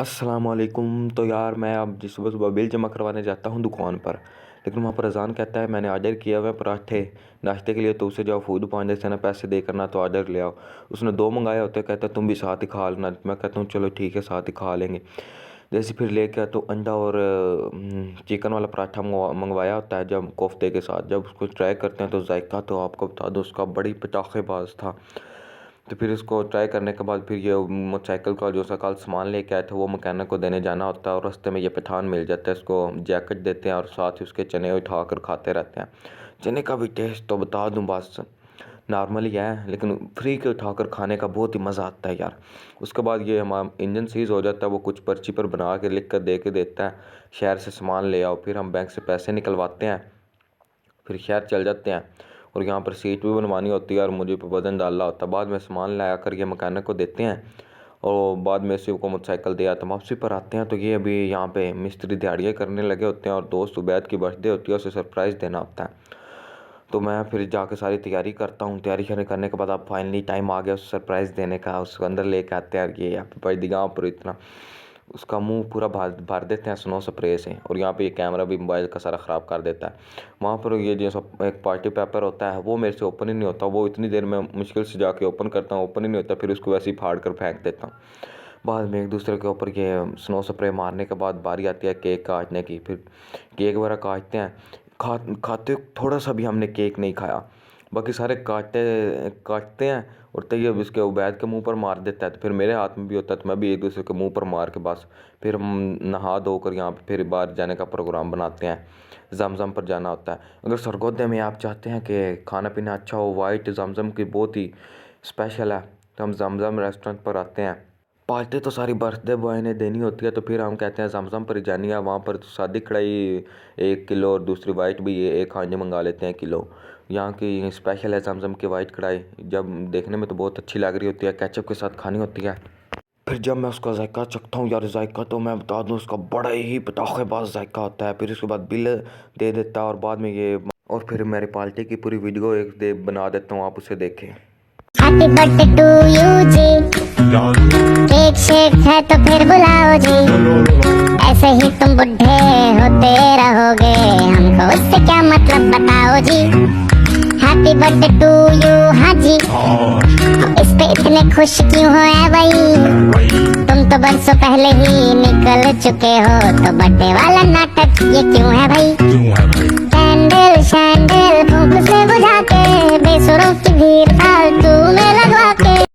अस्सलामुअलैकुम। तो यार मैं अब जिस सुबह सुबह बिल जमा करवाने जाता हूँ दुकान पर, लेकिन वहाँ पर अज़ान कहता है मैंने ऑर्डर किया हुआ है पराठे नाश्ते के लिए, तो उसे जाओ फूड पाँच से ना पैसे दे करना तो ऑर्डर ले आओ। उसने दो मंगाए होते, कहता है तुम भी साथ ही खा लेना। मैं कहता हूँ चलो ठीक है साथ ही खा लेंगे। जैसे फिर लेके आया तो अंडा और चिकन वाला पराठा मंगवाया होता है जब कोफ्ते के साथ, जब उसको ट्राई करते हैं तो जायका तो आपको बता दो उसका बड़ी पटाखेबाज था। तो फिर इसको ट्राई करने के बाद फिर ये मोटरसाइकिल का जो सा कल सामान लेके आए थे वो मैकेनिक को देने जाना होता है, और रास्ते में ये पठान मिल जाता है, इसको जैकेट देते हैं और साथ ही उसके चने उठा कर खाते रहते हैं। चने का भी टेस्ट तो बता दूं बस नॉर्मल ही है, लेकिन फ्री के उठाकर खाने का बहुत ही मज़ा आता है यार। उसके बाद ये हमारा इंजन सीज हो जाता है, वो कुछ पर्ची पर बना के लिख कर दे के देता है शहर से सामान ले आओ। फिर हम बैंक से पैसे निकलवाते हैं, फिर शहर चल जाते हैं, और यहाँ पर सीट भी बनवानी होती है और मुझे पे वज़न डालना होता है। बाद में सामान लाया कर ये मकैनिक को देते हैं, और बाद में इसी को मोटरसाइकिल दे आता। वापसी पर आते हैं तो ये अभी यहाँ पे मिस्त्री दिहाड़ियाँ करने लगे होते हैं, और दोस्त उबैद की बर्थडे होती है, उसे सरप्राइज़ देना होता है। तो मैं फिर जाके सारी तैयारी करता हूँ। तैयारी करने के बाद अब फाइनली टाइम आ गया उसे सरप्राइज़ देने का। उसको अंदर लेके आते हैं, ये हैप्पी बर्थडे गाँव पर इतना उसका मुंह पूरा भर देते हैं स्नो स्प्रे से, और यहाँ पे ये कैमरा भी मोबाइल का सारा ख़राब कर देता है। वहाँ पर ये जैसा एक पार्टी पेपर होता है वो मेरे से ओपन ही नहीं होता, वो इतनी देर में मुश्किल से जाके ओपन करता हूँ, ओपन ही नहीं होता। फिर उसको वैसे ही फाड़ कर फेंक देता हूँ। बाद में एक दूसरे के ऊपर ये स्नो स्प्रे मारने के बाद बारी आती है केक काटने की। फिर केक वगैरह काटते हैं, खाते थोड़ा सा भी हमने केक नहीं खाया, बाकी सारे काटते हैं, और तैयब इसके उबैद के मुंह पर मार देता है। तो फिर मेरे हाथ में भी होता है, तो मैं भी एक दूसरे के मुंह पर मार के बस फिर हम नहा धोकर यहाँ पे फिर बाहर जाने का प्रोग्राम बनाते हैं। जमजम पर जाना होता है। अगर सरगोधे में आप चाहते हैं कि खाना पीना अच्छा हो, वाइट जमजम की बहुत ही स्पेशल है, तो हम जमजम रेस्टोरेंट पर आते हैं। पार्टी तो सारी बर्थडे बॉय ने देनी होती है, तो फिर हम कहते हैं जमजम पर ही जानी है। वहाँ पर सादी कढ़ाई 1 किलो और दूसरी वाइट भी एक हांडी मंगा लेते हैं किलो। यहाँ की स्पेशल है जमजम की वाइट कढ़ाई, जब देखने में तो बहुत अच्छी लग रही होती है, केचप के साथ खानी होती है। फिर जब मैं उसका जायका चखता हूँ यार, जायका तो मैं बता दूँ उसका बड़ा ही पटाखेबाज जायका होता है। फिर उसके बाद बिल दे देता है, और बाद में ये और फिर मेरी पार्टी की पूरी वीडियो बना देता हूँ, आप उसे देखें। Happy birthday to you ji, cake shake है तो फिर बुलाओ जी, ऐसे ही तुम बुढ़े होते रहोगे, हमको उससे क्या मतलब बताओ जी। हैप्पी बर्थडे टू यू हाँ जी, इस पे इतने खुश क्यों हो ऐ भाई, तुम तो बरसों पहले ही निकल चुके हो, तो बर्थडे वाला नाटक ये क्यों है भाई। कैंडल शैंडल फूंक से बुझा के, बेसुरों की भीड़ फालतू में लगवा के।